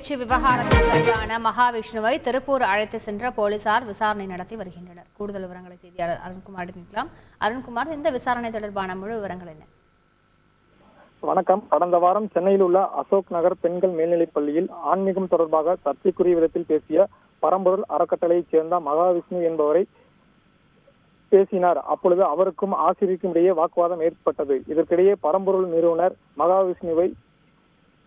பேச்சு விவகாரத்தில் கைதான மகாவிஷ்ணுவை திருப்பூர் அழைத்து சென்ற போலீசார் விசாரணை நடத்தி வருகின்றனர். கூடுதல் விவரங்களை செய்தியாளர் அருண்குமார் நிற்கலாம். அருண்குமார், இந்த விசாரணை தொடர்பான முழு விவரங்கள் என்ன? வணக்கம். கடந்த வாரம் சென்னையில் உள்ள அசோக் நகர் பெண்கள் மேல்நிலைப் பள்ளியில் ஆன்மீகம் தொடர்பாக சர்ச்சைக்குரிய விதத்தில் பேசிய பரம்பொருள் அறக்கட்டளையைச் சேர்ந்த மகாவிஷ்ணு என்பவரை பேசினார். அப்பொழுது அவருக்கும் ஆசிரியருக்கும் இடையே வாக்குவாதம் ஏற்பட்டது. இதற்கிடையே பரம்பொருள் நிறுவனர் மகாவிஷ்ணுவை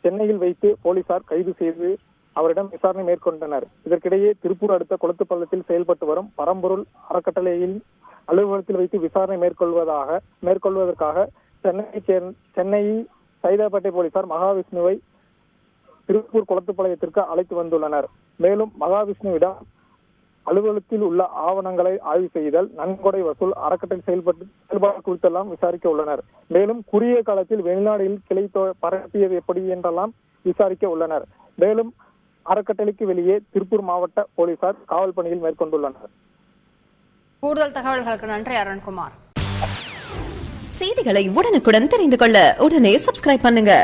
சென்னையில் வைத்து போலீசார் கைது செய்து அவரிடம் விசாரணை மேற்கொண்டனர். இதற்கிடையே திருப்பூர் அடுத்த கொளத்துப்பள்ளத்தில் செயல்பட்டு வரும் பரம்பொருள் அறக்கட்டளையில் அலுவலகத்தில் வைத்து விசாரணை மேற்கொள்வதற்காக சென்னை சைதாப்பேட்டை போலீசார் மகாவிஷ்ணுவை திருப்பூர் கொளத்துப்பாளையத்திற்கு அழைத்து வந்துள்ளனர். மேலும் மகாவிஷ்ணுவிடம் அலுவலகத்தில் உள்ள ஆவணங்களை ஆய்வு செய்தல், நன்கொடை வசூல், அறக்கட்டளை செயல்பாடு குறித்தெல்லாம் விசாரிக்க உள்ளனர். மேலும் குறுகிய காலத்தில் வெளிநாடுகளில் கிளை பரப்பியது எப்படி என்றெல்லாம் விசாரிக்க உள்ளனர். மேலும் அறக்கட்டளைக்கு வெளியே திருப்பூர் மாவட்ட போலீசார் காவல் பணியில் மேற்கொண்டுள்ளனர். கூடுதல் தகவல்களுக்கு நன்றி அருண்குமார். செய்திகளை உடனுக்குடன் தெரிந்து கொள்ள உடனே சப்ஸ்கிரைப் பண்ணுங்க.